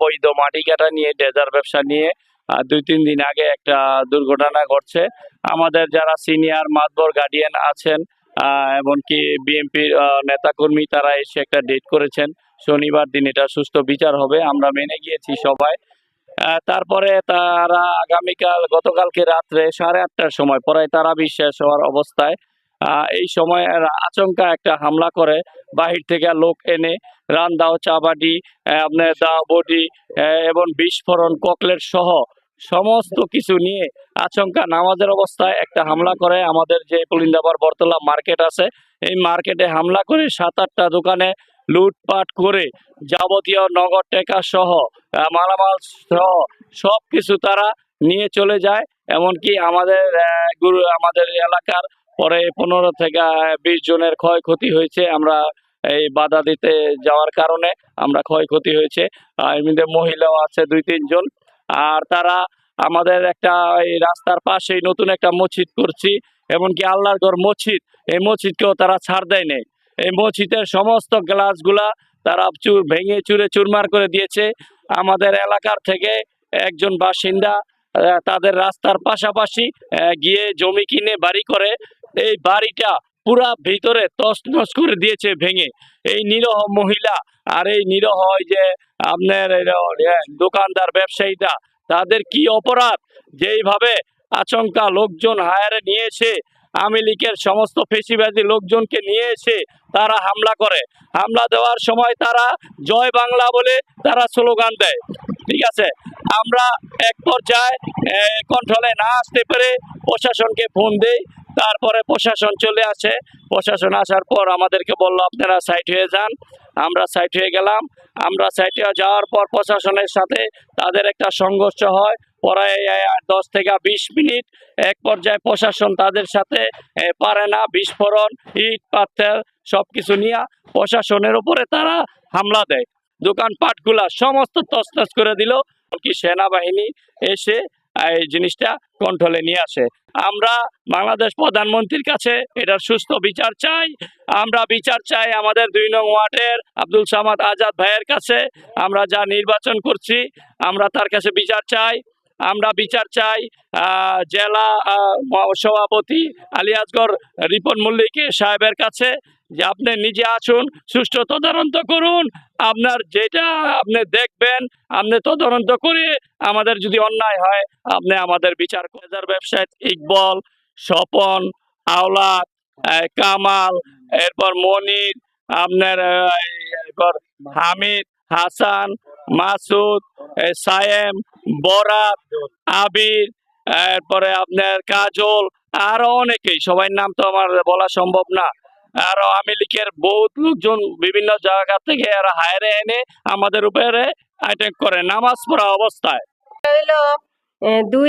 অবৈধ মাটি কাটা নিয়ে, ডেজার ব্যবসা নিয়ে 2-3 দিন আগে একটা দুর্ঘটনা ঘটছে। আমাদের যারা সিনিয়র মাতবর গার্ডিয়ান আছেন, এমনকি বিএনপির নেতাকর্মী, তারা এসে একটা ডেট করেছেন শনিবার দিন এটা সুষ্ঠু বিচার হবে। আমরা মেনে গিয়েছি সবাই। তারপরে তারা গতকালকে রাত্রে 8:30টার সময় পরে তারা বিশ্বাস হওয়ার অবস্থায় এই সময় আচমকা একটা হামলা করে, বাহির থেকে লোক এনে রান্দাও, চাবাটি, আপনার দাও বডি এবং বিস্ফোরণ ককলেট সহ সমস্ত কিছু নিয়ে আচমকা নামাজের অবস্থায় একটা হামলা করে। আমাদের যে পুলিন্দাবার বরতলা মার্কেট আছে, এই মার্কেটে হামলা করে 7-8টা দোকানে লুটপাট করে যাবতীয় নগদ টাকা সহ মালামাল সহ সব কিছু তারা নিয়ে চলে যায়। এমনকি আমাদের এলাকার পরে 15 থেকে 20 জনের ক্ষয়ক্ষতি হয়েছে। আমরা এই বাধা দিতে যাওয়ার কারণে আমরা ক্ষয়ক্ষতি হয়েছে। এর মধ্যে মহিলাও আছে 2-3 জন। আর তারা আমাদের একটা এই রাস্তার পাশেই নতুন একটা মসজিদ করছি, এমনকি আল্লাহর ঘর মসজিদ, এই মসজিদকেও তারা ছাড় দেয় নাই। এই মসজিদের সমস্ত গ্লাসগুলা তারা ভেঙে চুরে চুরমার করে দিয়েছে। আমাদের এলাকার থেকে একজন বাসিন্দা তাদের রাস্তার পাশাপাশি গিয়ে জমি কিনে বাড়ি করে, এই বাড়িটা পুরা ভিতরে তছনছ করে দিয়েছে ভেঙে। এই নিরহ মহিলা আর এই নিরহ যে আপনার দোকানদার ব্যবসায়ীটা, তাদের কি অপরাধ যেইভাবে আচমকা লোকজন হায়ারে নিয়ে এসে আওয়ামী লীগের সমস্ত ফেসিবাদী লোকজনকে নিয়ে এসে তারা হামলা করে। হামলা দেওয়ার সময় তারা জয় বাংলা বলে তারা স্লোগান দেয়। ঠিক আছে, আমরা এক পর্যায়ে কন্ট্রোলে না আসতে পেরে প্রশাসনকে ফোন দেই। তারপরে প্রশাসন চলে আসে। প্রশাসন আসার পর আমাদেরকে বলল আপনারা সাইড হয়ে যান। আমরা সাইড হয়ে গেলাম। আমরা সাইডে যাওয়ার পর প্রশাসনের সাথে তাদের একটা সংঘর্ষ হয় প্রায় 10 থেকে 20 মিনিট। এক পর্যায়ে প্রশাসন তাদের সাথে পারে না, বিস্ফোরণ, ইট পাথর সবকিছু নিয়ে প্রশাসনের উপরে তারা হামলা দেয়। দোকানপাটগুলা সমস্ত তছনছ করে দিল। কি সেনাবাহিনী এসে এই জিনিসটা কন্ট্রোলে নিয়ে আসে। আমরা বাংলাদেশ প্রধানমন্ত্রীর কাছে এটার সুস্থ বিচার চাই। আমরা বিচার চাই আমাদের 2 নং ওয়ার্ডের আব্দুল সামাদ আজাদ ভাইয়ের কাছে। আমরা যা নির্বাচন করছি, আমরা তার কাছে বিচার চাই। আমরা বিচার চাই জেলা সভাপতি আলিয়াজগর রিপন মল্লিক সাহেবের কাছে, যে আপনি নিজে আসুন, সুষ্ঠু তদন্ত করুন। আপনার যেটা আপনি দেখবেন, আপনি তদন্ত করে আমাদের যদি অন্যায় হয় আপনি আমাদের বিচার করেন। ব্যবসায়ী ইকবল, স্বপন, আওলাদ, কামাল, এরপর মনির, আপনার এরপর হামিদ, হাসান, মাসুদ, সায়েম, বরাত, আবির, এরপরে আপনার কাজল, আরো অনেকেই, সবার নাম তো আমার বলা সম্ভব না। আরো আওয়ামী লীগের বহুত লোকজন বিভিন্ন জায়গা থেকে এরা হায়রে এনে আমাদের উপরে অ্যাটাক করে নামাজ পড়া অবস্থায়। হইলো 2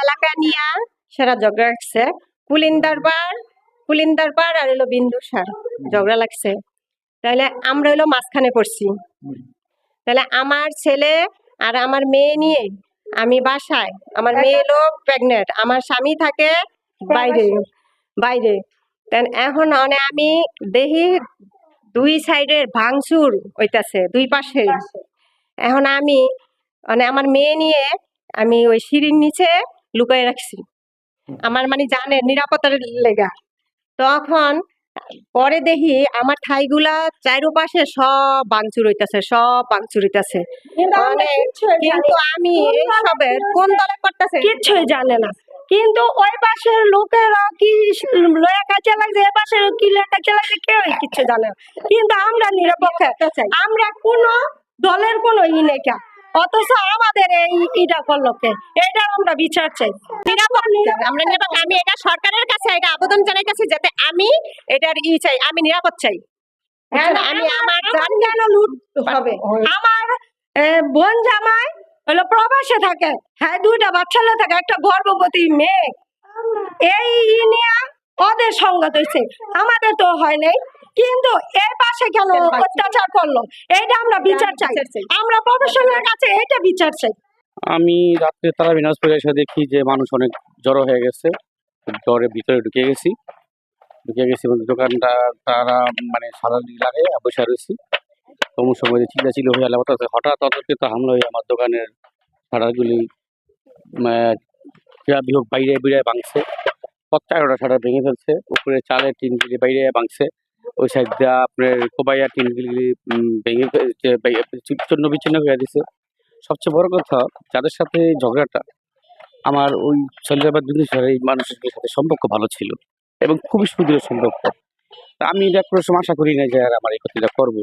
এলাকা নিয়ে সেরা ঝগড়া লাগছে। কুলিন্দারবার আর হইলো বিন্দুসার ঝগড়া লাগছে। তাহলে আমরা হইলো মাঝখানে পড়ছি। তাহলে আমার ছেলে আর আমার মেয়ে নিয়ে আমি বাসায়, আমার মেয়ে হলো প্রেগনেন্ট, আমার স্বামী থাকে বাইরে। এখন আমি দেখি 2 সাইডের ভাঙচুর হইতাছে, 2 পাশে। এখন আমি আমার মেয়ে নিয়ে আমি ওই সিঁড়ির নিচে লুকাই রাখছি, আমার জানে নিরাপত্তার লেগা। তখন পরে দেখি আমার থাইগুলা চারোপাশে সব ভাঙচুর হইতাছে, কিন্তু আমি এইসবের কোন দলে করতেছে কিচ্ছুই জানে না। কিন্তু ওই পাশের লোকেরা কি লয়া কাছে লাগছে, এ পাশের কি লয়া কাছে লাগছে, কেউ কিচ্ছু জানে না। কিন্তু আমরা নিরপেক্ষ, আমরা কোনো দলের কোনো নেই। অথচ আমাদের এই ইটা করলো কে? এইটার আমরা বিচার চাই। আমরা নিরাপদ, আমি এটা সরকারের কাছে এটা আবেদন জানাইতেছি যাতে আমি এটার চাই, আমি নিরাপদ চাই। আমি আমার জান কেন লুট হবে? আমার বোন জামাই হলো প্রবাসে থাকে, হ্যাঁ 2টা বাচ্চা থাকে, একটা গর্ভবতী মেয়ে। এই নিয়ে ওদের সংঘাত হয়েছে, আমাদের তো হয় নাই। কিন্তু এই পাশে কেন অত্যাচার করলো, এইটা আমরা বিচার চাই। আমরা প্রশাসনের কাছে এটা বিচার চাই। আমি রাত্রে তারা বিনাশপুরে এসে দেখি যে মানুষ অনেক জড়ো হয়ে গেছে। ঘরের ভিতরে ঢুকে গেছি বলতে দোকানটা তারা সারা লাগে বসে রয়েছি। কম সময় চিল্লাচিল হয়ে গেল, হঠাৎ অতর্কিত হামলা হয়ে আমার দোকানের শাটারগুলি বিয়োগ বাইরে বেরিয়ে ভাঙছে। 4টা শাটার ভেঙে ফেলছে, উপরে চালের টিনগুলি বাইরে ভাঙছে। ওই সাইড দিয়ে আপনার কোবাইয়া টিনগুলি ভেঙে চূর্ণ বিচ্ছিন্ন করে দিছে। সবচেয়ে বড় কথা, যাদের সাথে ঝগড়াটা, আমার ওই ছেলেটার জিনিসের এই মানুষের সাথে সম্পর্ক ভালো ছিল এবং খুবই সুদৃঢ় সম্পর্ক। তা আমি এটা কোনো সময় আশা করি না যে আর আমার এই ক্ষতিটা করবো।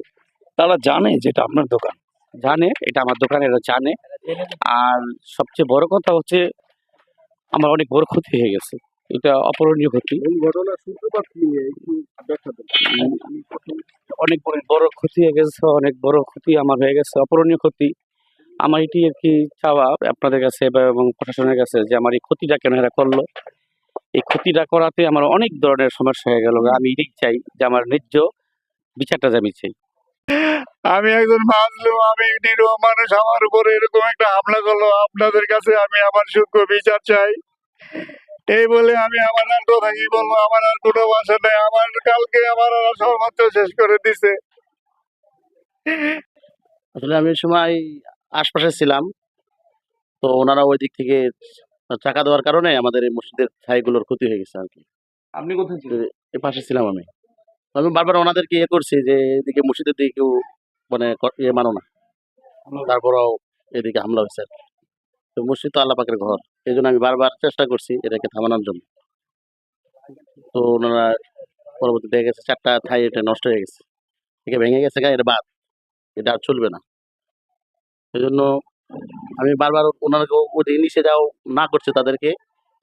তারা জানে যেটা আপনার দোকান? জানে এটা আমার দোকানে, এরা জানে। আর সবচেয়ে বড় কথা হচ্ছে আমার অনেক বড় ক্ষতি হয়ে গেছে, এটা অপূরণীয় ক্ষতি। ঘটনার সূত্রপাত কি একটু ব্যাখ্যা দেন। অনেক বড় ক্ষতি হয়ে গেছে, অনেক বড় ক্ষতি আমার হয়ে গেছে, অপূরণীয় ক্ষতি। আমার এটি আর কি চাওয়া আপনাদের কাছে এবং প্রশাসনের কাছে যে আমার এই ক্ষতিটা কেন এরা করলো। এই ক্ষতিটা করাতে আমার অনেক ধরনের সমস্যা হয়ে গেল। আমি এটাই চাই যে আমার ন্যায্য বিচারটা যে আমি চাই। আমি একজন মাজলুম, আমি নিরীহ মানুষ, আমার উপরে এরকম একটা হামলা করলো। আপনাদের কাছে আমি আমার সূক্ষ্ম বিচার চাই। এই বলে আমি আমার আর কথা কি বলবো, আমার আর কোনো ভাষা নেই। আমার কালকে আমার ওরা সর্বোচ্চ শেষ করে দিছে। আসলে আমি ওই সময় আশপাশে ছিলাম, তো ওনারা ওই দিক থেকে টাকা দেওয়ার কারণে আমাদের এই মসজিদের ছাইগুলোর ক্ষতি হয়ে গেছে আর কি। আপনি কোথায় ছিলেন? এই পাশে ছিলাম আমি। আমি বারবার ওনাদেরকে ইয়ে করছি যে এদিকে মসজিদের দিকে কেউ মানে ইয়ে মানো না, তারপরেও এদিকে হামলা হয়েছে আর কি। তো মসজিদ তো আল্লাহ পাকের ঘর, এই জন্য আমি বারবার চেষ্টা করছি এটাকে থামানোর জন্য। তো ওনারা পরবর্তী দেখা গেছে 4টা থাই এটা নষ্ট হয়ে গেছে, এটা ভেঙে গেছে, এটা বাদ, এটা আর চলবে না। এই জন্য আমি বারবার ওনাদেরকে ওদিকে নিচে যাও না করছে তাদেরকে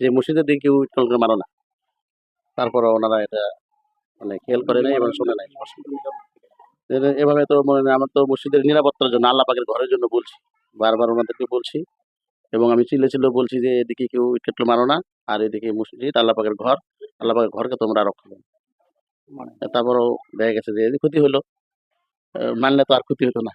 যে মসজিদের দিকে কেউ ইট করে মারো না। তারপরে ওনারা এটা মানে খেয়াল করে নাই এবং শুনে নাই। এভাবে তো মনে হয় আমার তো মসজিদের নিরাপত্তার জন্য, আল্লাহ পাকের ঘরের জন্য বলছি, বারবার ওনাদেরকে বলছি এবং আমি চিল্লে বলছি যে এদিকে কেউ ইট মারো না, আর এদিকে মসজিদ আল্লাহ পাকের ঘর, আল্লাহ পাকের ঘরকে তোমরা রক্ষা করো। তারপরেও দেখা গেছে যে এদিকে ক্ষতি হলো, মানলে তো আর ক্ষতি হতো না।